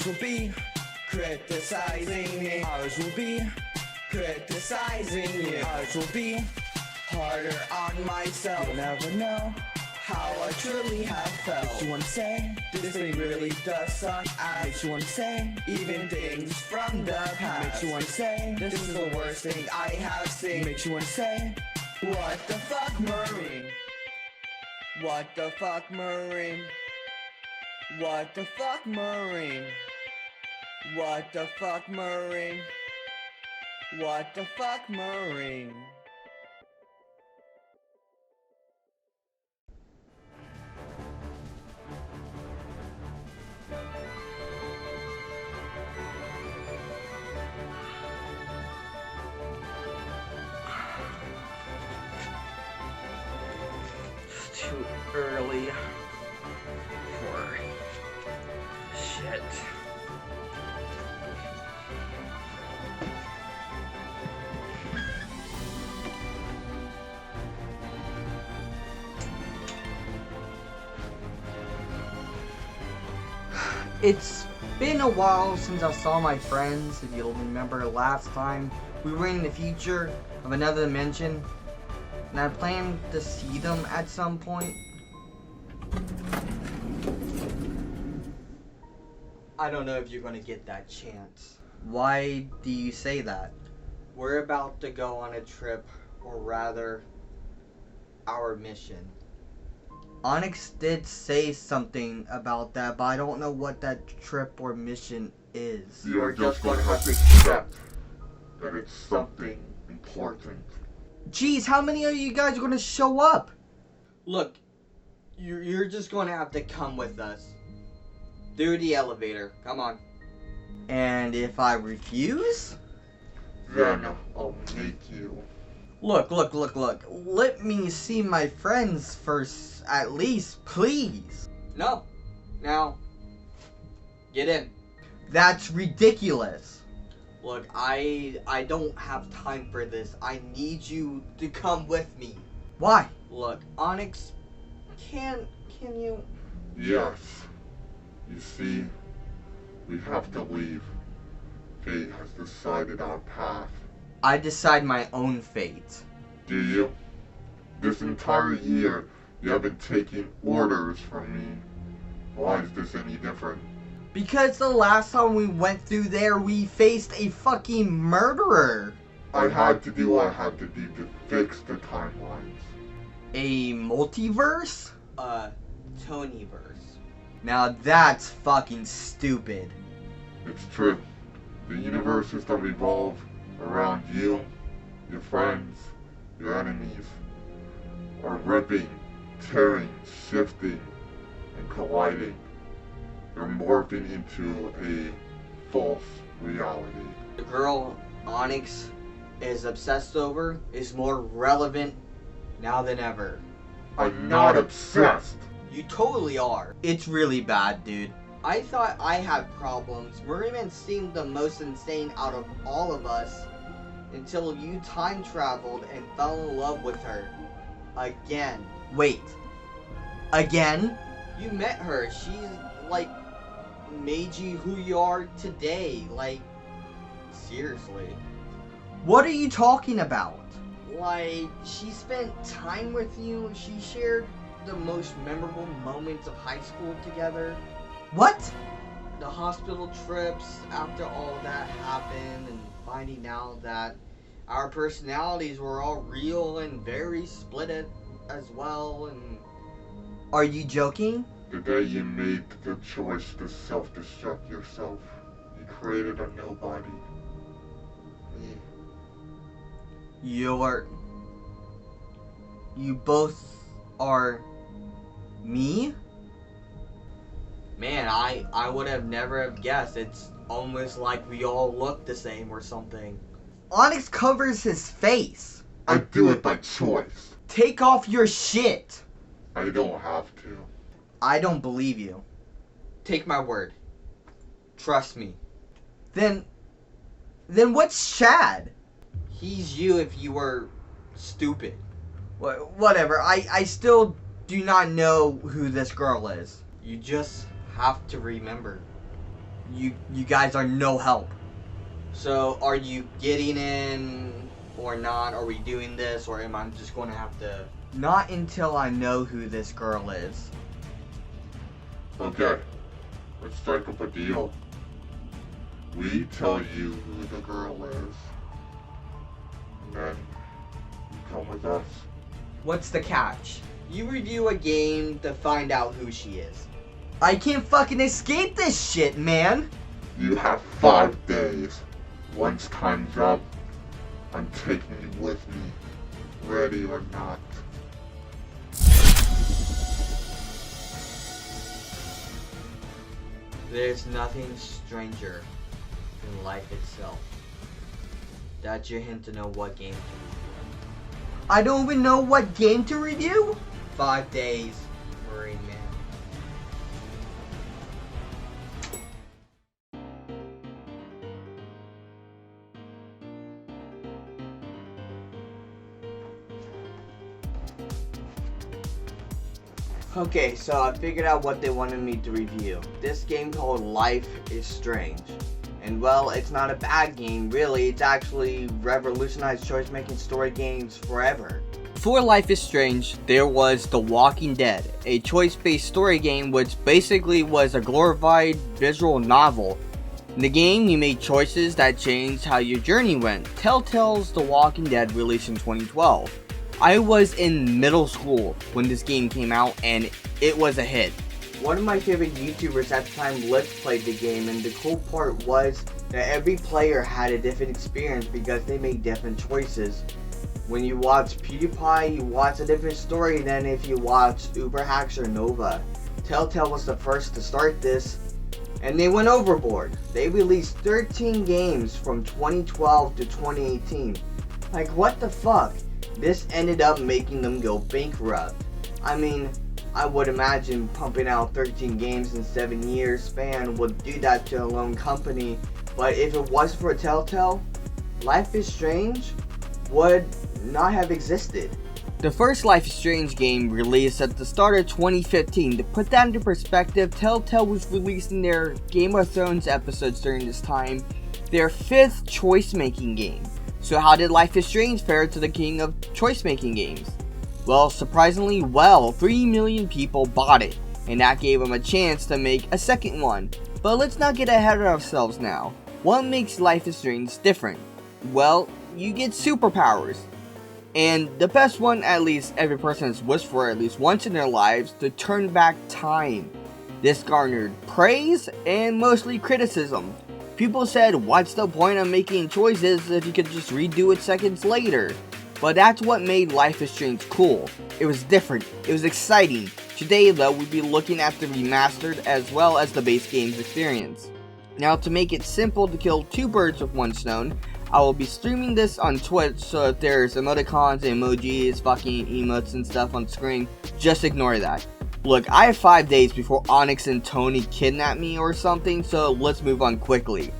Others will be criticizing me. Others will be criticizing you. Others will be harder on myself. You'll never know how I truly have felt. Makes you wanna say, this thing really does suck ass. Makes you wanna say, even things from the past. Makes you wanna say, this is the worst thing I have seen. Makes you wanna say, what the fuck, Marine? What the fuck, Marine? What the fuck, Marine? What the fuck, Marine? What the fuck, Marine? It's too early for shit. It's been a while since I saw my friends. If you'll remember last time, we were in the future of another dimension, and I plan to see them at some point. I don't know if you're gonna get that chance. Why do you say that? We're about to go on a trip, or rather, our mission. Onyx did say something about that, but I don't know what that trip or mission is. You're just gonna have to accept that it's something important. Jeez, how many of you guys are gonna show up? Look, you're just gonna have to come with us. Through the elevator, come on. And if I refuse? Then I'll make you. Look. Let me see my friends first, at least, please. No. Now, get in. That's ridiculous. Look, I don't have time for this. I need you to come with me. Why? Look, Onyx, can you? Yes. You see, we have to leave. Fate has decided our path. I decide my own fate. Do you? This entire year, you have been taking orders from me. Why is this any different? Because the last time we went through there, we faced a fucking murderer. I had to do what I had to do to fix the timelines. A multiverse? Tonyverse. Now that's fucking stupid. It's true. The universes that revolve around you, your friends, your enemies, are ripping, tearing, shifting, and colliding. They're morphing into a false reality. The girl Onyx is obsessed over is more relevant now than ever. I'm not obsessed. You totally are. It's really bad, dude. I thought I had problems. Marineman seemed the most insane out of all of us until you time traveled and fell in love with her. Again. Wait. Again? You met her. She's like made you who you are today. Like, seriously. What are you talking about? Like, she spent time with you. She shared the most memorable moments of high school together. What? The hospital trips after all that happened and finding out that our personalities were all real and very split as well. And are you joking? The day you made the choice to self-destruct yourself, you created a nobody. Me. You both are me? Man, I would have never have guessed. It's almost like we all look the same or something. Onyx covers his face. I do it by choice. Take off your shit. I don't have to. I don't believe you. Take my word. Trust me. Then what's Chad? He's you if you were stupid. Whatever. I still do not know who this girl is. You just have to remember. you guys are no help. So are you getting in or not? Are we doing this, or am I just going to have to? Not until I know who this girl is. Okay, let's strike up a deal. We tell you who the girl is, and then you come with us. What's the catch? You review a game to find out who she is. I can't fucking escape this shit, man! You have 5 days. Once time's up, I'm taking you with me, ready or not. There's nothing stranger than life itself. That's your hint to know what game to review. I don't even know what game to review? 5 days, Marineman. Okay, so I figured out what they wanted me to review. This game called Life is Strange. And well, it's not a bad game, really. It's actually revolutionized choice-making story games forever. Before Life is Strange, there was The Walking Dead, a choice-based story game which basically was a glorified visual novel. In the game, you made choices that changed how your journey went. Telltale's The Walking Dead released in 2012. I was in middle school when this game came out, and it was a hit. One of my favorite YouTubers at the time let's played the game, and the cool part was that every player had a different experience because they made different choices. When you watch PewDiePie, you watch a different story than if you watch Uberhacks or Nova. Telltale was the first to start this, and they went overboard. They released 13 games from 2012 to 2018. Like, what the fuck? This ended up making them go bankrupt. I mean, I would imagine pumping out 13 games in 7 years span would do that to a lone company, but if it was for Telltale, Life is Strange would not have existed. The first Life is Strange game released at the start of 2015. To put that into perspective, Telltale was releasing their Game of Thrones episodes during this time, their 5th choice-making game. So how did Life is Strange fare to the king of choice-making games? Well, surprisingly well, 3 million people bought it, and that gave them a chance to make a second one. But let's not get ahead of ourselves now. What makes Life is Strange different? Well, you get superpowers. And the best one, at least every person has wished for at least once in their lives, to turn back time. This garnered praise and mostly criticism. People said, what's the point of making choices if you could just redo it seconds later? But that's what made Life is Strange cool. It was different. It was exciting. Today though, we'll be looking at the remastered as well as the base game's experience. Now, to make it simple to kill 2 birds with 1 stone, I will be streaming this on Twitch, so if there's emoticons, emojis, fucking emotes and stuff on screen, just ignore that. Look, I have 5 days before Onyx and Tony kidnap me or something, so let's move on quickly.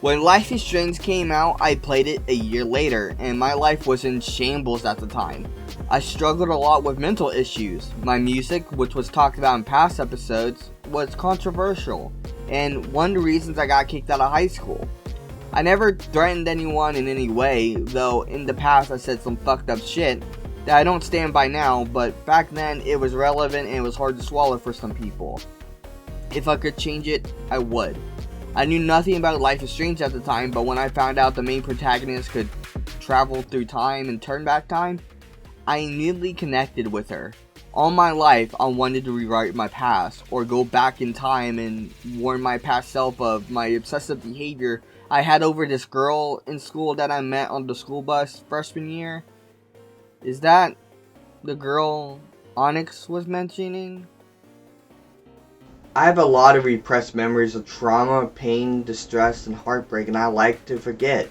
When Life is Strange came out, I played it a year later, and my life was in shambles at the time. I struggled a lot with mental issues. My music, which was talked about in past episodes, was controversial, and one of the reasons I got kicked out of high school. I never threatened anyone in any way, though in the past I said some fucked up shit that I don't stand by now, but back then it was relevant and it was hard to swallow for some people. If I could change it, I would. I knew nothing about Life is Strange at the time, but when I found out the main protagonist could travel through time and turn back time, I immediately connected with her. All my life, I wanted to rewrite my past, or go back in time and warn my past self of my obsessive behavior I had over this girl in school that I met on the school bus freshman year. Is that the girl Onyx was mentioning? I have a lot of repressed memories of trauma, pain, distress, and heartbreak, and I like to forget.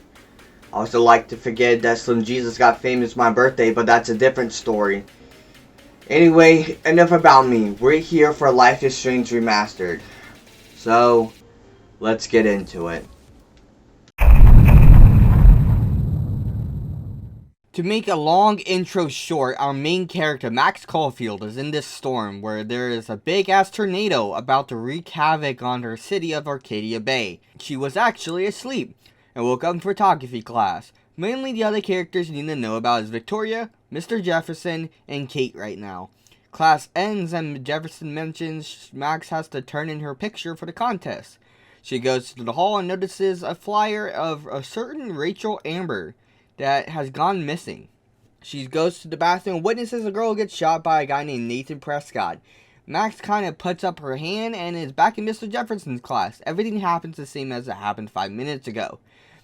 I also like to forget that Slim Jesus got famous my birthday, but that's a different story. Anyway, enough about me. We're here for Life is Strange Remastered. So, let's get into it. To make a long intro short, our main character, Max Caulfield, is in this storm where there is a big-ass tornado about to wreak havoc on her city of Arcadia Bay. She was actually asleep and woke up in photography class. Mainly the other characters you need to know about is Victoria, Mr. Jefferson, and Kate right now. Class ends and Jefferson mentions Max has to turn in her picture for the contest. She goes to the hall and notices a flyer of a certain Rachel Amber that has gone missing. She goes to the bathroom and witnesses a girl get shot by a guy named Nathan Prescott. Max kind of puts up her hand and is back in Mr. Jefferson's class. Everything happens the same as it happened 5 minutes ago.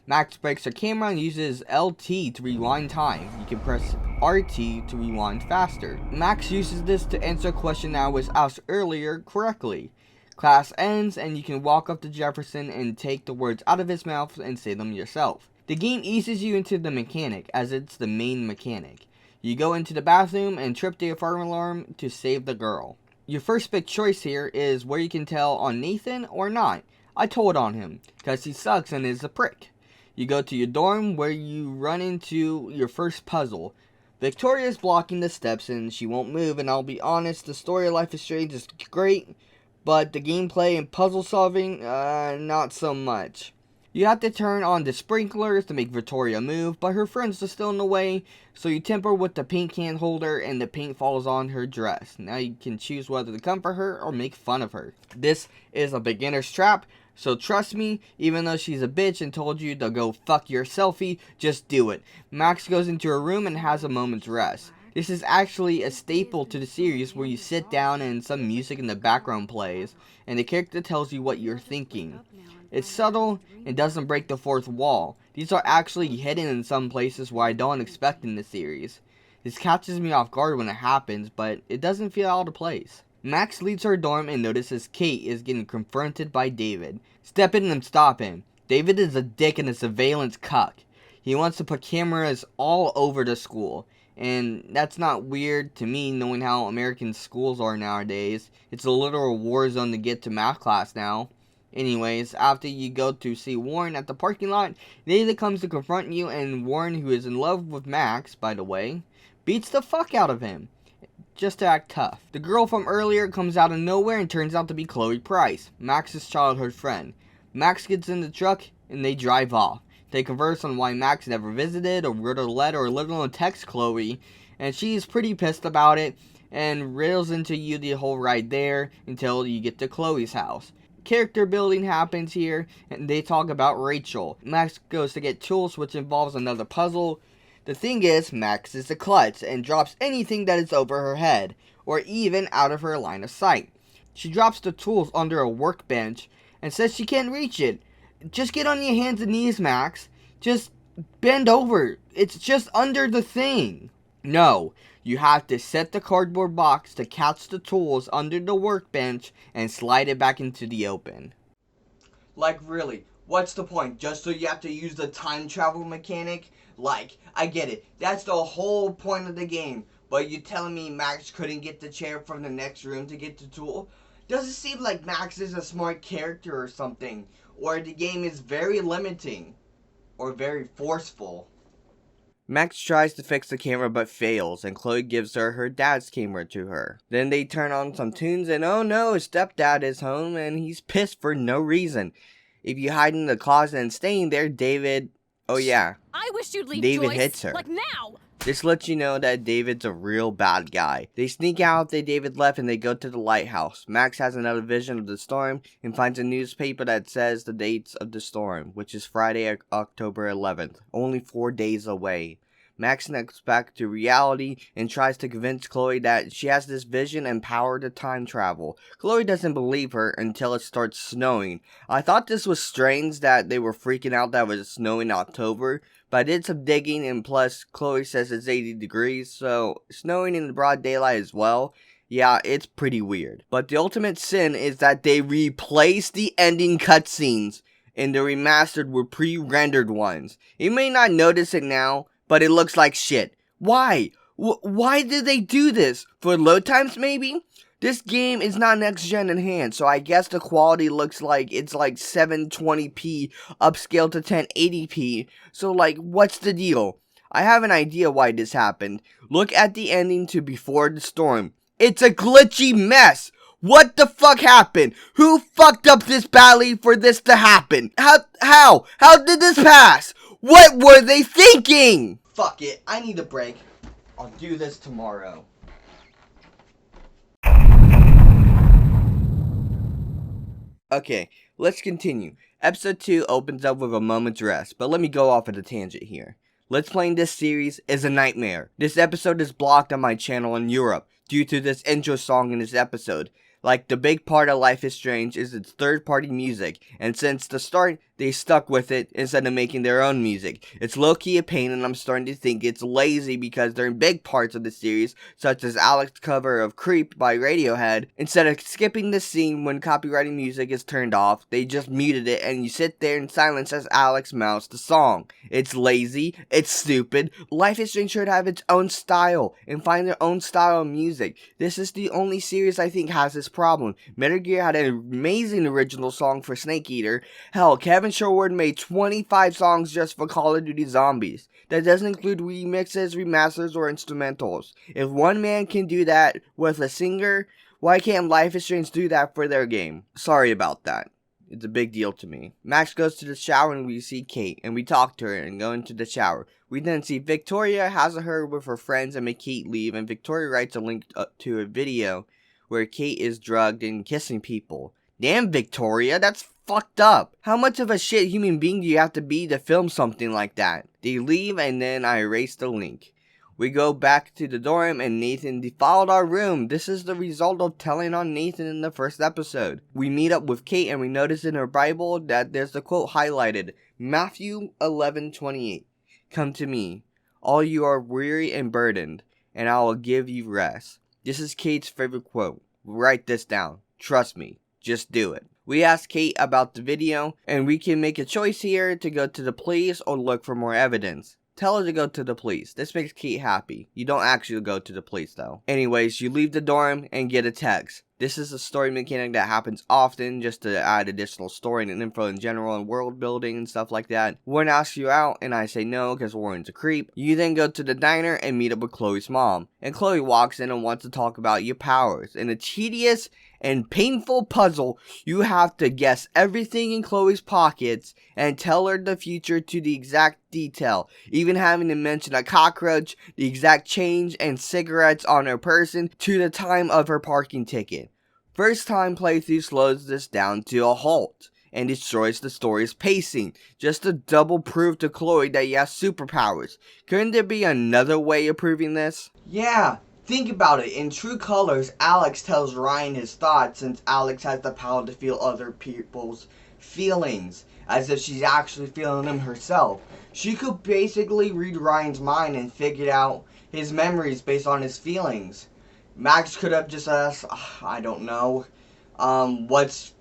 Max breaks her camera and uses LT to rewind time. You can press RT to rewind faster. Max uses this to answer a question that was asked earlier correctly. Class ends and you can walk up to Jefferson and take the words out of his mouth and say them yourself. The game eases you into the mechanic, as it's the main mechanic. You go into the bathroom and trip the fire alarm to save the girl. Your first big choice here is where you can tell on Nathan or not. I told on him, because he sucks and is a prick. You go to your dorm where you run into your first puzzle. Victoria is blocking the steps and she won't move, and I'll be honest, the story of Life is Strange is great, but the gameplay and puzzle solving, not so much. You have to turn on the sprinklers to make Victoria move, but her friends are still in the way, so you temper with the paint can holder and the paint falls on her dress. Now you can choose whether to comfort her or make fun of her. This is a beginner's trap, so trust me, even though she's a bitch and told you to go fuck your selfie, just do it. Max goes into her room and has a moment's rest. This is actually a staple to the series where you sit down and some music in the background plays, and the character tells you what you're thinking. It's subtle and doesn't break the fourth wall. These are actually hidden in some places where I don't expect in the series. This catches me off guard when it happens, but it doesn't feel out of place. Max leaves her dorm and notices Kate is getting confronted by David. Step in and stop him. David is a dick and a surveillance cuck. He wants to put cameras all over the school. And that's not weird to me, knowing how American schools are nowadays. It's a literal war zone to get to math class now. Anyways, after you go to see Warren at the parking lot, David comes to confront you, and Warren, who is in love with Max, by the way, beats the fuck out of him, just to act tough. The girl from earlier comes out of nowhere and turns out to be Chloe Price, Max's childhood friend. Max gets in the truck, and they drive off. They converse on why Max never visited, or wrote a letter, or let alone text Chloe, and she's pretty pissed about it, and rails into you the whole ride there, until you get to Chloe's house. Character building happens here, and they talk about Rachel. Max goes to get tools, which involves another puzzle. The thing is, Max is a klutz and drops anything that is over her head, or even out of her line of sight. She drops the tools under a workbench and says she can't reach it. Just get on your hands and knees, Max. Just bend over. It's just under the thing. No, you have to set the cardboard box to catch the tools under the workbench and slide it back into the open. Like, really, what's the point? Just so you have to use the time travel mechanic? Like, I get it. That's the whole point of the game. But you telling me Max couldn't get the chair from the next room to get the tool? Doesn't seem like Max is a smart character or something. Or the game is very limiting. Or very forceful. Max tries to fix the camera but fails, and Chloe gives her dad's camera to her. Then they turn on some tunes, and oh no, his stepdad is home, and he's pissed for no reason. If you hide in the closet and stay in there, David... Oh yeah, I wish you'd leave, David Joyce. hits her. Like now! This lets you know that David's a real bad guy. They sneak out after David left and they go to the lighthouse. Max has another vision of the storm and finds a newspaper that says the dates of the storm, which is Friday, October 11th, only 4 days away. Max snaps back to reality and tries to convince Chloe that she has this vision and power to time travel. Chloe doesn't believe her until it starts snowing. I thought this was strange that they were freaking out that it was snowing in October, but I did some digging, and plus Chloe says it's 80 degrees, so snowing in the broad daylight as well. Yeah, it's pretty weird. But the ultimate sin is that they replaced the ending cutscenes in the remastered with pre-rendered ones. You may not notice it now, but it looks like shit. Why? Why did they do this? For load times maybe? This game is not next gen in hand, so I guess the quality looks like it's like 720p upscaled to 1080p. So like, what's the deal? I have an idea why this happened. Look at the ending to Before the Storm. It's a glitchy mess. What the fuck happened? Who fucked up this badly for this to happen? How did this pass? What were they thinking? Fuck it, I need a break. I'll do this tomorrow. Okay, let's continue. Episode 2 opens up with a moment's rest, but let me go off at a tangent here. Let's Playing this series is a nightmare. This episode is blocked on my channel in Europe due to this intro song in this episode. Like, the big part of Life is Strange is its third-party music, and since the start, they stuck with it instead of making their own music. It's low-key a pain, and I'm starting to think it's lazy because they're in big parts of the series, such as Alex's cover of Creep by Radiohead. Instead of skipping the scene when copyrighted music is turned off, they just muted it, and you sit there in silence as Alex mouths the song. It's lazy, it's stupid. Life is Strange should have its own style, and find their own style of music. This is the only series I think has this problem. Metal Gear had an amazing original song for Snake Eater. Hell, Kevin Sherwood made 25 songs just for Call of Duty Zombies. That doesn't include remixes, remasters, or instrumentals. If one man can do that with a singer, why can't Life is Strange do that for their game? Sorry about that. It's a big deal to me. Max goes to the shower and we see Kate, and we talk to her and go into the shower. We then see Victoria has her with her friends and make Kate leave, and Victoria writes a link to a video where Kate is drugged and kissing people. Damn, Victoria, that's fucked up. How much of a shit human being do you have to be to film something like that? They leave and then I erase the link. We go back to the dorm and Nathan defiled our room. This is the result of telling on Nathan in the first episode. We meet up with Kate and we notice in her Bible that there's the quote highlighted. Matthew 11:28. Come to me, all you are weary and burdened, and I will give you rest. This is Kate's favorite quote. Write this down. Trust me. Just do it. We ask Kate about the video, and we can make a choice here to go to the police or look for more evidence. Tell her to go to the police. This makes Kate happy. You don't actually go to the police though. Anyways, you leave the dorm and get a text. This is a story mechanic that happens often just to add additional story and info in general and world building and stuff like that. Warren asks you out and I say no because Warren's a creep. You then go to the diner and meet up with Chloe's mom. And Chloe walks in and wants to talk about your powers. In a tedious and painful puzzle, you have to guess everything in Chloe's pockets and tell her the future to the exact detail, even having to mention a cockroach, the exact change, and cigarettes on her person to the time of her parking ticket. First time playthrough slows this down to a halt and destroys the story's pacing, just to double prove to Chloe that he has superpowers. Couldn't there be another way of proving this? Yeah. Think about it. In True Colors, Alex tells Ryan his thoughts since Alex has the power to feel other people's feelings, as if she's actually feeling them herself. She could basically read Ryan's mind and figure out his memories based on his feelings. Max could have just asked, I don't know, what's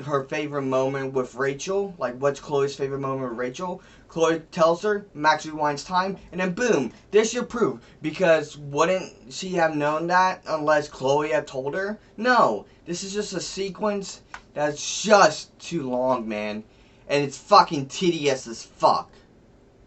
her favorite moment with Rachel? Like, what's Chloe's favorite moment with Rachel? Chloe tells her, Max rewinds time, and then boom, there's your proof. Because wouldn't she have known that unless Chloe had told her? No, this is just a sequence that's just too long, man. And it's fucking tedious as fuck.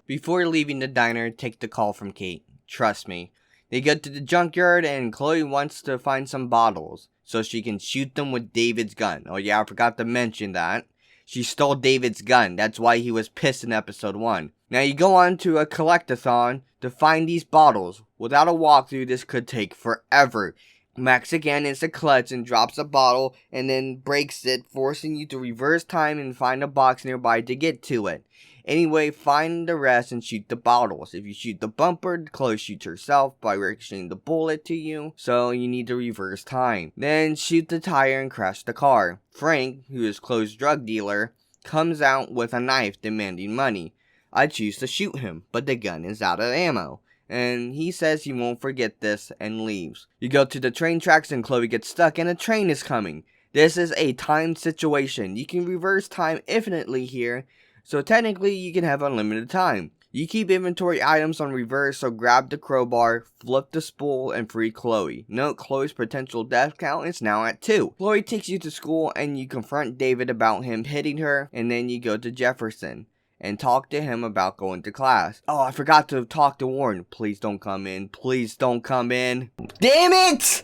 Before leaving the diner, take the call from Kate. Trust me. They go to the junkyard and Chloe wants to find some bottles so she can shoot them with David's gun. Oh yeah, I forgot to mention that. She stole David's gun. That's why he was pissed in episode 1. Now you go on to a collectathon to find these bottles. Without a walkthrough, this could take forever. Max again is a klutz and drops a bottle and then breaks it, forcing you to reverse time and find a box nearby to get to it. Anyway, find the rest and shoot the bottles. If you shoot the bumper, Chloe shoots herself by ricocheting the bullet to you, so you need to reverse time. Then shoot the tire and crash the car. Frank, who is Chloe's drug dealer, comes out with a knife demanding money. I choose to shoot him, but the gun is out of ammo. And he says he won't forget this and leaves. You go to the train tracks and Chloe gets stuck and a train is coming. This is a timed situation. You can reverse time infinitely here, so technically you can have unlimited time. You keep inventory items on reverse, so grab the crowbar, flip the spool, and free Chloe. Note Chloe's potential death count is now at 2. Chloe takes you to school and you confront David about him hitting her, and then you go to Jefferson. and talk to him about going to class. Oh, I forgot to talk to Warren. Please don't come in. Please don't come in. Damn it!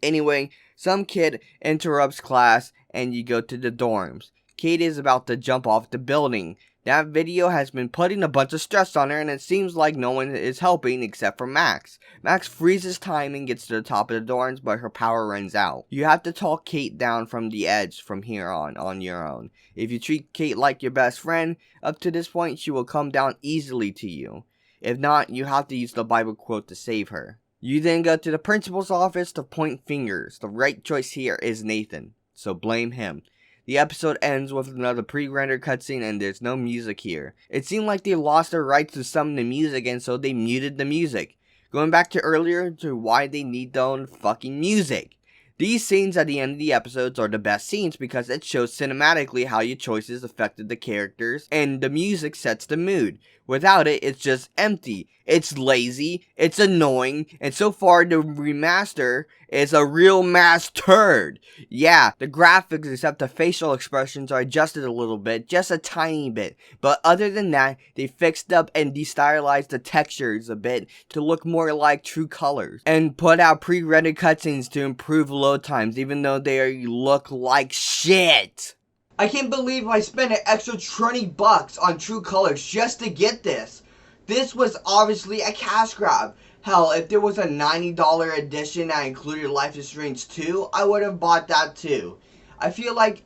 Anyway, some kid interrupts class and you go to the dorms. Kate is about to jump off the building. That video has been putting a bunch of stress on her, and it seems like no one is helping except for Max. Max freezes time and gets to the top of the dorms, but her power runs out. You have to talk Kate down from the edge from here on your own. If you treat Kate like your best friend, up to this point she will come down easily to you. If not, you have to use the Bible quote to save her. You then go to the principal's office to point fingers. The right choice here is Nathan, so blame him. The episode ends with another pre-rendered cutscene and there's no music here. It seemed like they lost their rights to some of the music and so they muted the music. Going back to earlier to why they need their own fucking music. These scenes at the end of the episodes are the best scenes because it shows cinematically how your choices affected the characters and the music sets the mood. Without it, it's just empty. It's lazy, it's annoying, and so far the remaster is a real mass turd. Yeah, the graphics except the facial expressions are adjusted a little bit, just a tiny bit. But other than that, they fixed up and destylized the textures a bit to look more like true colors. And put out pre-rendered cutscenes to improve load times even though they look like shit. I can't believe I spent an extra $20 on True Colors just to get this. This was obviously a cash grab. Hell, if there was a $90 edition that included Life is Strange 2, I would have bought that too. I feel like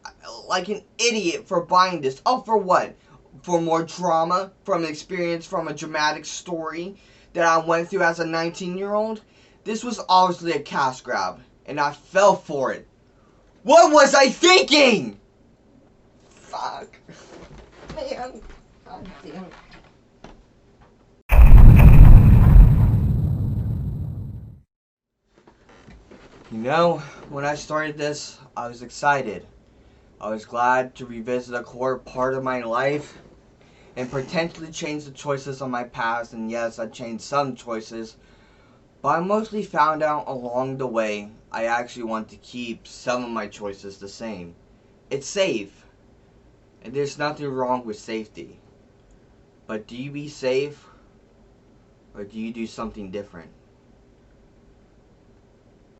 an idiot for buying this. Oh, for what? For more drama from an experience from a dramatic story that I went through as a 19-year-old? This was obviously a cash grab, and I fell for it. What was I thinking? Fuck. Man. God damn it. You know, when I started this, I was excited. I was glad to revisit a core part of my life and potentially change the choices of my past. And yes, I changed some choices, but I mostly found out along the way I actually want to keep some of my choices the same. It's safe, and there's nothing wrong with safety. But do you be safe, or do you do something different?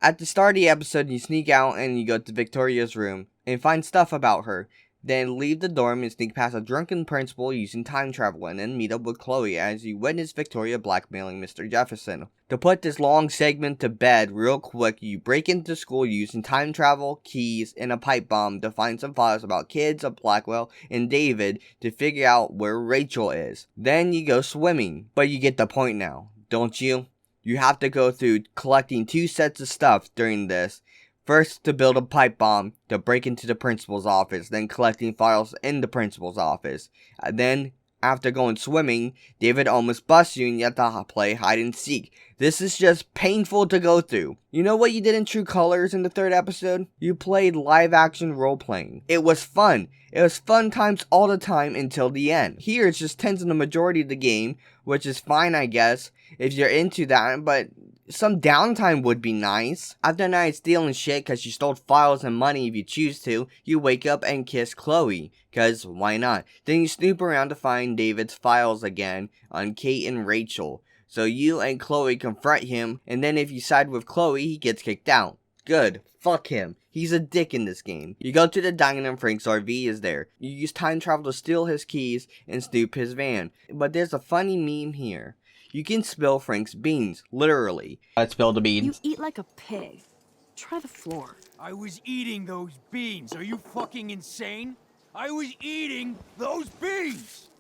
At the start of the episode, you sneak out and you go to Victoria's room and find stuff about her. Then leave the dorm and sneak past a drunken principal using time travel and then meet up with Chloe as you witness Victoria blackmailing Mr. Jefferson. To put this long segment to bed real quick, you break into school using time travel, keys, and a pipe bomb to find some files about kids of Blackwell and David to figure out where Rachel is. Then you go swimming, but you get the point now, don't you? You have to go through collecting 2 sets of stuff during this. First, to build a pipe bomb to break into the principal's office, then collecting files in the principal's office. And then, after going swimming, David almost busts you and you have to play hide and seek. This is just painful to go through. You know what you did in True Colors in the 3rd episode? You played live action role playing. It was fun. It was fun times all the time until the end. Here it's just tens in the majority of the game, which is fine I guess, if you're into that, but some downtime would be nice. After a night stealing shit cause you stole files and money if you choose to, you wake up and kiss Chloe, cause why not? Then you snoop around to find David's files again on Kate and Rachel. So you and Chloe confront him, and then if you side with Chloe, he gets kicked out. Good. Fuck him. He's a dick in this game. You go to the diner and Frank's RV is there. You use time travel to steal his keys and snoop his van. But there's a funny meme here. You can spill Frank's beans, literally. Let's spill the beans. You eat like a pig. Try the floor. I was eating those beans. Are you fucking insane? I was eating those beans!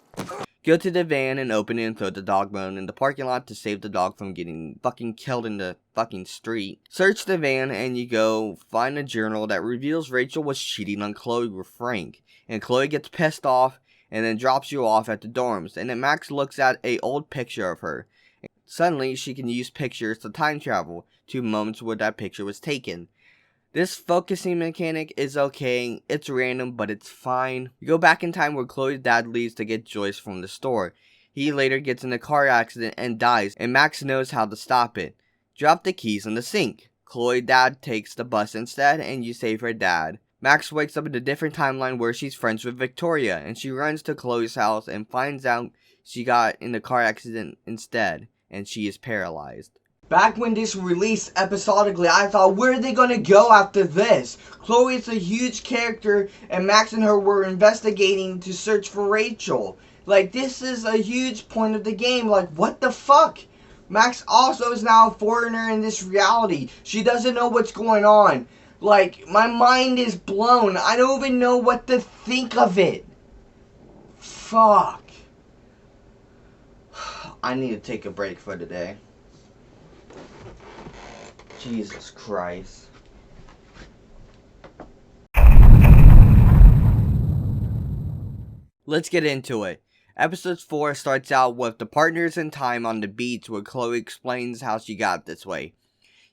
Go to the van and open it and throw the dog bone in the parking lot to save the dog from getting fucking killed in the fucking street. Search the van and you go find a journal that reveals Rachel was cheating on Chloe with Frank. And Chloe gets pissed off and then drops you off at the dorms. And then Max looks at an old picture of her. Suddenly she can use pictures to time travel to moments where that picture was taken. This focusing mechanic is okay, it's random, but it's fine. You go back in time where Chloe's dad leaves to get Joyce from the store. He later gets in a car accident and dies, and Max knows how to stop it. Drop the keys in the sink. Chloe's dad takes the bus instead, and you save her dad. Max wakes up in a different timeline where she's friends with Victoria, and she runs to Chloe's house and finds out she got in a car accident instead, and she is paralyzed. Back when this released episodically, I thought, where are they gonna go after this? Chloe is a huge character, and Max and her were investigating to search for Rachel. Like, this is a huge point of the game. Like, what the fuck? Max also is now a foreigner in this reality. She doesn't know what's going on. Like, my mind is blown. I don't even know what to think of it. Fuck. I need to take a break for today. Jesus Christ. Let's get into it. Episode 4 starts out with the partners in time on the beach where Chloe explains how she got this way.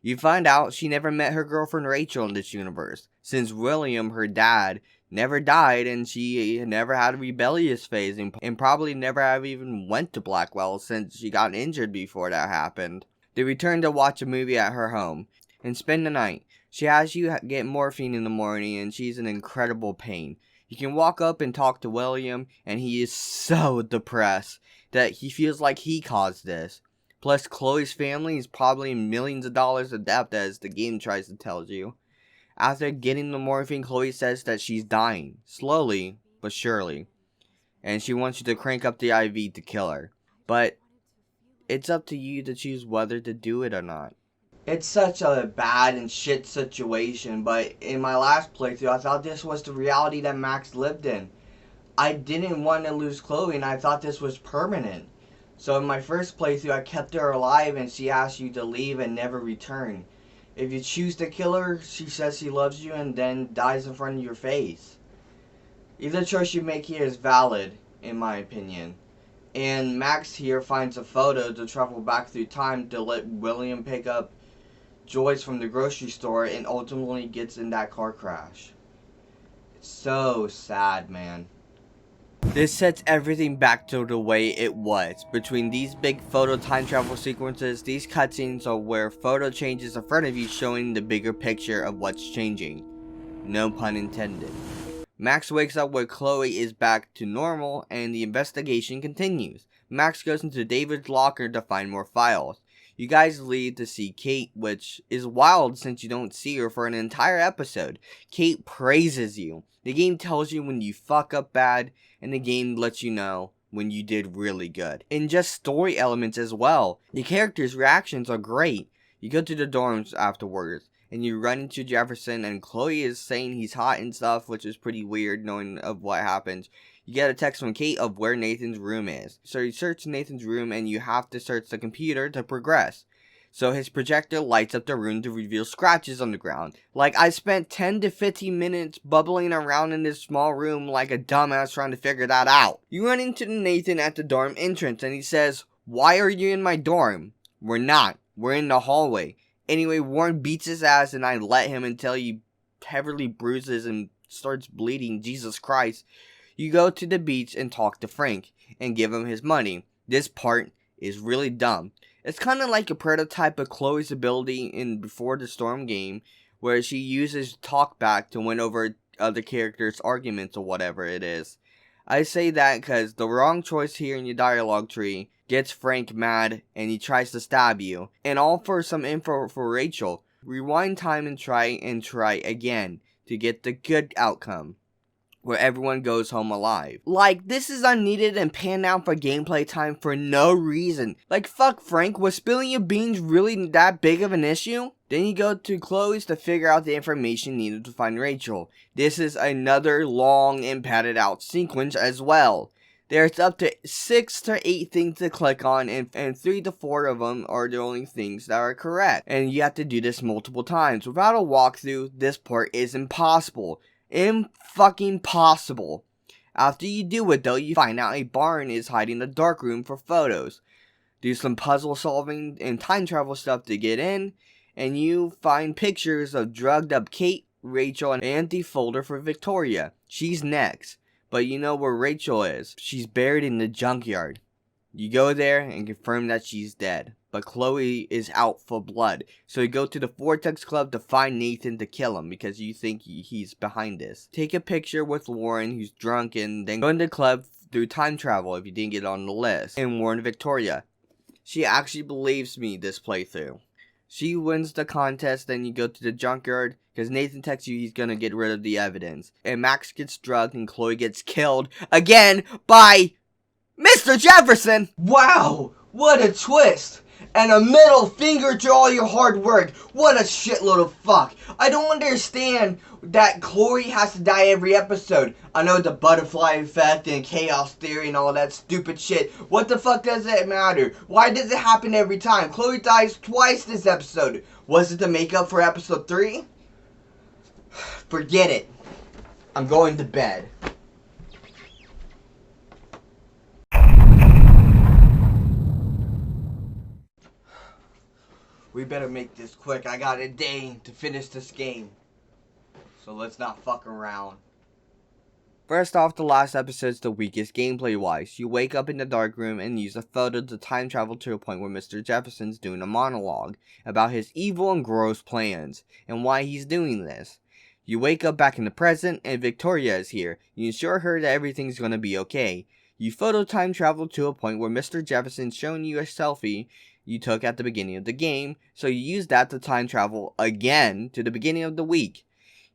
You find out she never met her girlfriend Rachel in this universe, since William, her dad, never died and she never had a rebellious phase and probably never have even went to Blackwell since she got injured before that happened. They return to watch a movie at her home and spend the night. She has you get morphine in the morning and she's in incredible pain. You can walk up and talk to William and he is so depressed that he feels like he caused this. Plus Chloe's family is probably in millions of dollars of debt as the game tries to tell you. After getting the morphine, Chloe says that she's dying, slowly but surely. And she wants you to crank up the IV to kill her. But it's up to you to choose whether to do it or not. It's such a bad and shit situation, but in my last playthrough, I thought this was the reality that Max lived in. I didn't want to lose Chloe, and I thought this was permanent. So in my first playthrough, I kept her alive, and she asked you to leave and never return. If you choose to kill her, she says she loves you and then dies in front of your face. Either choice you make here is valid, in my opinion. And Max here finds a photo to travel back through time to let William pick up Joyce from the grocery store and ultimately gets in that car crash. It's so sad, man. This sets everything back to the way it was. Between these big photo time travel sequences, these cutscenes are where photo changes in front of you showing the bigger picture of what's changing. No pun intended. Max wakes up where Chloe is back to normal and the investigation continues. Max goes into David's locker to find more files. You guys lead to see Kate, which is wild since you don't see her for an entire episode. Kate praises you. The game tells you when you fuck up bad, and the game lets you know when you did really good. And just story elements as well. The characters' reactions are great. You go to the dorms afterwards, and you run into Jefferson, and Chloe is saying he's hot and stuff, which is pretty weird knowing of what happens. You get a text from Kate of where Nathan's room is. So you search Nathan's room and you have to search the computer to progress. So his projector lights up the room to reveal scratches on the ground. Like, I spent 10 to 15 minutes bubbling around in this small room like a dumbass trying to figure that out. You run into Nathan at the dorm entrance and he says, "Why are you in my dorm?" "We're not. We're in the hallway." Anyway, Warren beats his ass and I let him until he heavily bruises and starts bleeding. Jesus Christ. You go to the beach and talk to Frank and give him his money. This part is really dumb. It's kind of like a prototype of Chloe's ability in Before the Storm game, where she uses talkback to win over other characters' arguments or whatever it is. I say that because the wrong choice here in your dialogue tree gets Frank mad and he tries to stab you. And all for some info for Rachel. Rewind time and try again to get the good outcome, where everyone goes home alive. Like, this is unneeded and panned out for gameplay time for no reason. Like, fuck Frank, was spilling your beans really that big of an issue? Then you go to Chloe's to figure out the information needed to find Rachel. This is another long and padded out sequence as well. There's up to 6 to 8 things to click on, and 3 to 4 of them are the only things that are correct. And you have to do this multiple times. Without a walkthrough, this part is impossible. Fucking possible. After you do it though, you find out a barn is hiding a dark room for photos. Do some puzzle solving and time travel stuff to get in, and you find pictures of drugged up Kate, Rachel, and the folder for Victoria. She's next, but you know where Rachel is. She's buried in the junkyard. You go there and confirm that she's dead. but Chloe is out for blood. So you go to the Vortex Club to find Nathan to kill him because you think he's behind this. Take a picture with Lauren, who's drunk, and then go into the club through time travel if you didn't get on the list, and warn Victoria. She actually believes me this playthrough. She wins the contest, then you go to the junkyard because Nathan texts you he's gonna get rid of the evidence. And Max gets drugged and Chloe gets killed again by Mr. Jefferson! Wow! What a twist! And a middle finger to all your hard work. What a shitload of fuck. I don't understand that Chloe has to die every episode. I know the butterfly effect and chaos theory and all that stupid shit. What the fuck does it matter? Why does it happen every time? Chloe dies twice this episode. Was it to make up for episode 3? Forget it. I'm going to bed. We better make this quick. I got a day to finish this game. So let's not fuck around. First off, the last episode's the weakest gameplay wise. You wake up in the dark room and use a photo to time travel to a point where Mr. Jefferson's doing a monologue about his evil and gross plans and why he's doing this. You wake up back in the present and Victoria is here. You assure her that everything's gonna be okay. You photo time travel to a point where Mr. Jefferson's showing you a selfie you took at the beginning of the game, so you use that to time travel again to the beginning of the week.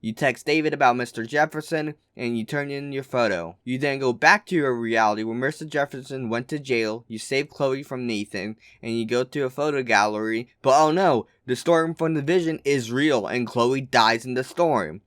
You text David about Mr. Jefferson, and you turn in your photo. You then go back to your reality where Mr. Jefferson went to jail, you save Chloe from Nathan, and you go to a photo gallery, but oh no, the storm from the vision is real, and Chloe dies in the storm.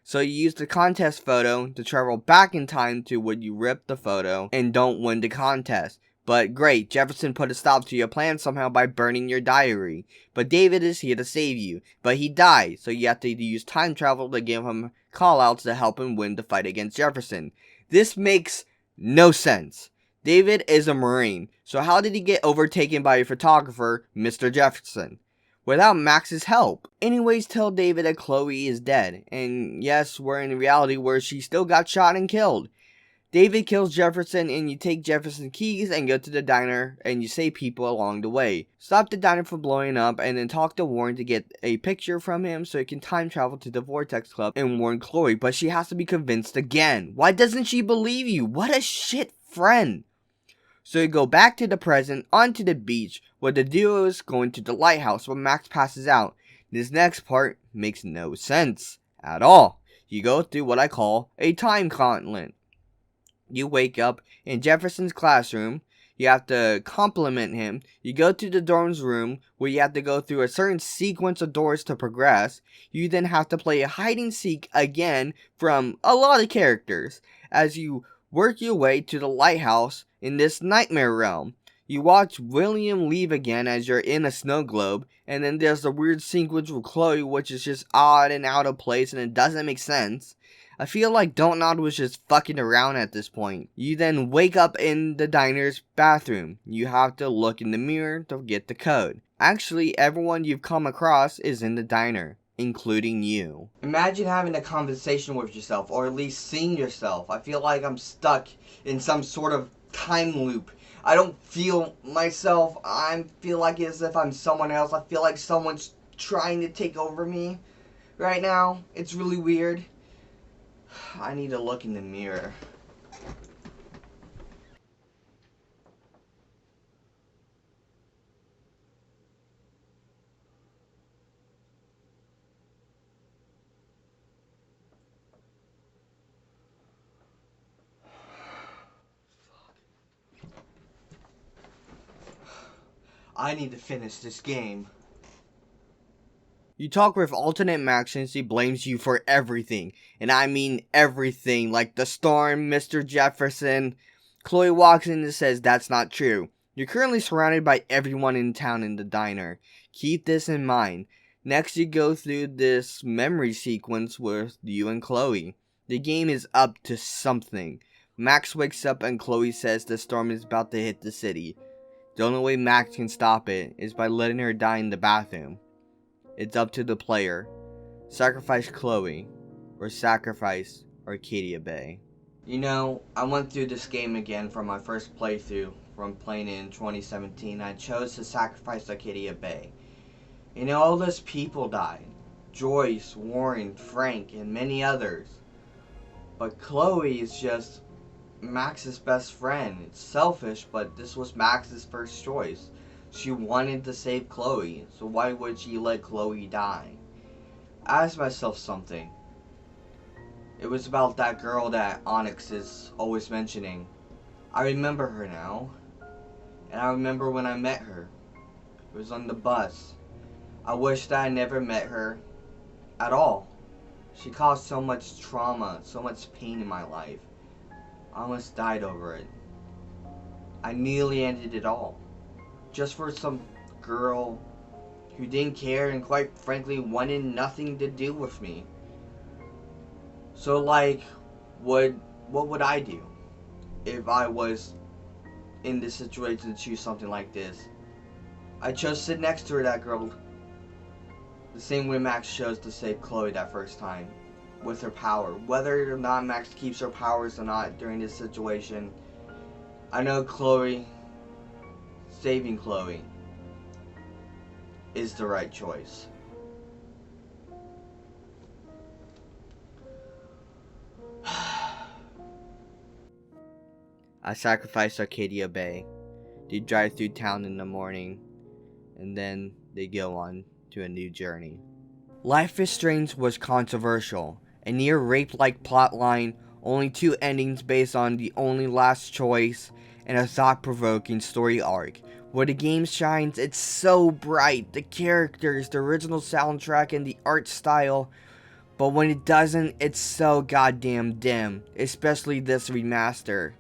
So you use the contest photo to travel back in time to when you ripped the photo, and don't win the contest. But great, Jefferson put a stop to your plan somehow by burning your diary. But David is here to save you. But he dies, so you have to use time travel to give him callouts to help him win the fight against Jefferson. This makes no sense. David is a Marine, so how did he get overtaken by a photographer, Mr. Jefferson? Without Max's help. Anyways, tell David that Chloe is dead. And yes, we're in reality where she still got shot and killed. David kills Jefferson and you take Jefferson's keys and go to the diner and you save people along the way. Stop the diner from blowing up and then talk to Warren to get a picture from him so he can time travel to the Vortex Club and warn Chloe, but she has to be convinced again. Why doesn't she believe you? What a shit friend. So you go back to the present, onto the beach, where the duo is going to the lighthouse where Max passes out. This next part makes no sense at all. You go through what I call a time gauntlet. You wake up in Jefferson's classroom. You have to compliment him. You go to the dorm's room where you have to go through a certain sequence of doors to progress. You then have to play a hide and seek again from a lot of characters as you work your way to the lighthouse in this nightmare realm. You watch William leave again as you're in a snow globe, and then there's the weird sequence with Chloe which is just odd and out of place and it doesn't make sense. I feel like Don't Nod was just fucking around at this point. You then wake up in the diner's bathroom. You have to look in the mirror to get the code. Actually, everyone you've come across is in the diner, including you. Imagine having a conversation with yourself, or at least seeing yourself. I feel like I'm stuck in some sort of time loop. I don't feel myself. I feel like as if I'm someone else. I feel like someone's trying to take over me right now. It's really weird. I need to look in the mirror. I need to finish this game. You talk with alternate Max and he blames you for everything. And I mean everything. Like the storm, Mr. Jefferson. Chloe walks in and says that's not true. You're currently surrounded by everyone in town in the diner. Keep this in mind. Next you go through this memory sequence with you and Chloe. The game is up to something. Max wakes up and Chloe says the storm is about to hit the city. The only way Max can stop it is by letting her die in the bathroom. It's up to the player. Sacrifice Chloe, or sacrifice Arcadia Bay. You know, I went through this game again for my first playthrough from playing in 2017, I chose to sacrifice Arcadia Bay. You know, all those people died. Joyce, Warren, Frank, and many others. But Chloe is just Max's best friend. It's selfish, but this was Max's first choice. She wanted to save Chloe, so why would she let Chloe die? I asked myself something. It was about that girl that Onyxt is always mentioning. I remember her now. And I remember when I met her. It was on the bus. I wish that I never met her at all. She caused so much trauma, so much pain in my life. I almost died over it. I nearly ended it all. Just for some girl who didn't care and quite frankly wanted nothing to do with me. So like, what would I do if I was in this situation to choose something like this? I chose to sit next to her, that girl, the same way Max chose to save Chloe that first time, with her power. Whether or not Max keeps her powers or not during this situation, I know saving Chloe is the right choice. I sacrificed Arcadia Bay. They drive through town in the morning, and then they go on to a new journey. Life is Strange was controversial, a near rape-like plotline, only 2 endings based on the only last choice, and a thought-provoking story arc. Where the game shines, it's so bright, the characters, the original soundtrack, and the art style, but when it doesn't, it's so goddamn dim, especially this remaster.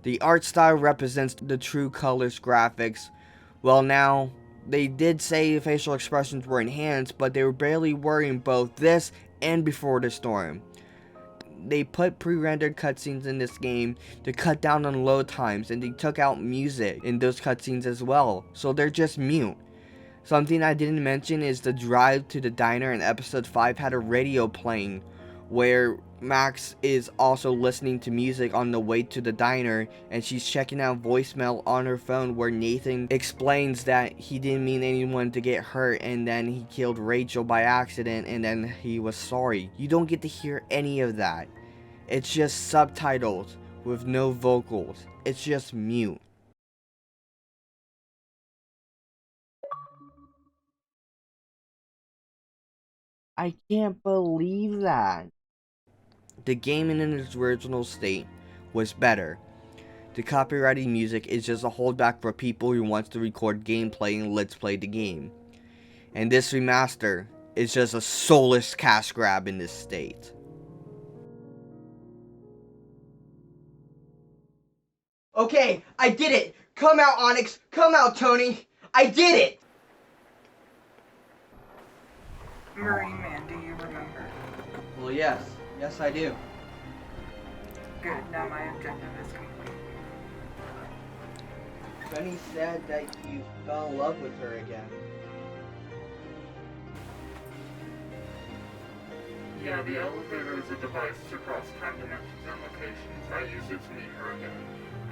The art style represents the true colors graphics. Well, now, they did say facial expressions were enhanced, but they were barely were in both this and Before the Storm. They put pre-rendered cutscenes in this game to cut down on load times, and they took out music in those cutscenes as well, so they're just mute. Something I didn't mention is the drive to the diner in episode 5 had a radio playing, where Max is also listening to music on the way to the diner, and she's checking out voicemail on her phone where Nathan explains that he didn't mean anyone to get hurt, and then he killed Rachel by accident, and then he was sorry. You don't get to hear any of that. It's just subtitles with no vocals. It's just mute. I can't believe that. The game in its original state was better. The copyrighted music is just a holdback for people who wants to record gameplay and let's play the game. And this remaster is just a soulless cash grab in this state. Okay, I did it! Come out, Onyxt! Come out, Tony! I did it! Marineman, do you remember? Well, yes. Yes, I do. Good, now my objective is complete. Tony said that you fell in love with her again. Yeah, the elevator is a device to cross time dimensions and locations. I used it to meet her again.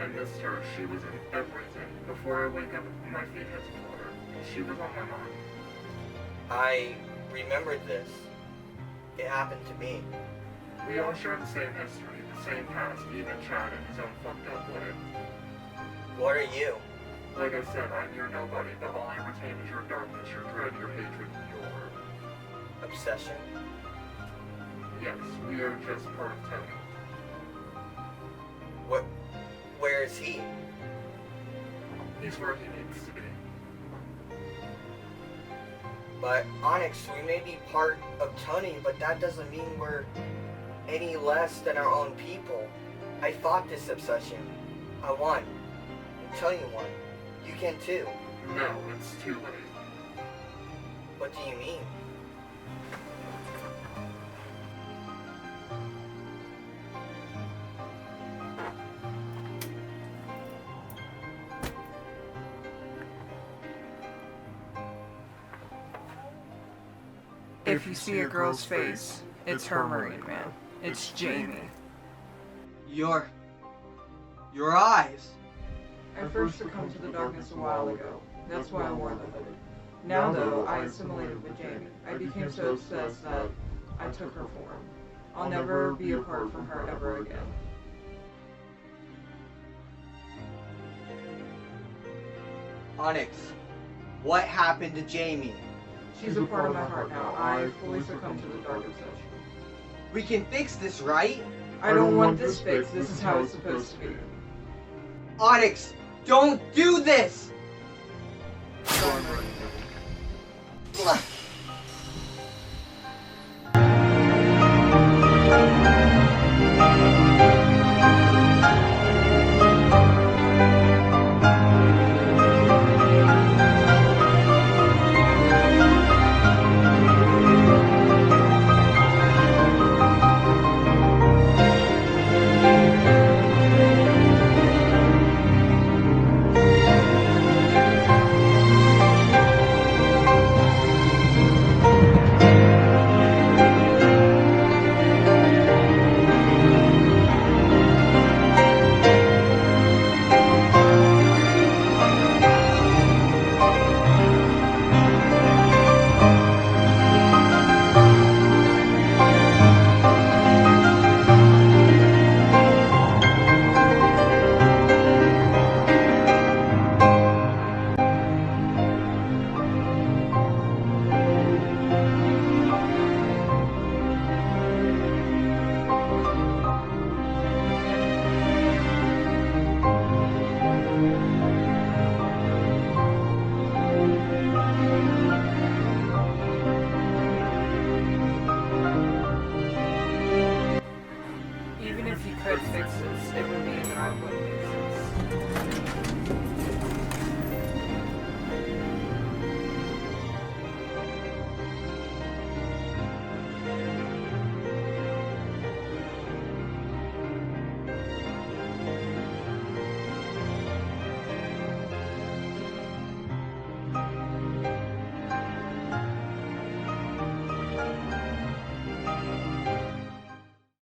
I missed her. She was in everything. Before I wake up, my feet hit the floor. She was on my mind. I remembered this. It happened to me. We all share the same history, the same past, even Chad in his own fucked up way. What are you? Like I said, I'm your nobody, but all I retain is your darkness, your dread, your hatred, your... Obsession? Yes, we are just part of Tony. Where is he? He's where he needs to be. But Onyxt, we may be part of Tony, but that doesn't mean we're any less than our own people. I fought this obsession. I won. And Tony won. You can too. No, it's too late. What do you mean? If you see a girl's face, it's her, Marineman. It's Jamie. Your eyes. I first succumbed to the darkness a while ago. That's why I wore the hood. Now, though, I assimilated with Jamie. I became so obsessed that I took her form. I'll never be apart from her ever again. Onyx, what happened to Jamie? She's a part of my heart now. I fully succumbed to the dark obsession. We can fix this, right? I don't want this fixed. This is how it's supposed to be. Onyx, don't do this! Ugh. Even if you could fix this, it would mean that I wouldn't exist.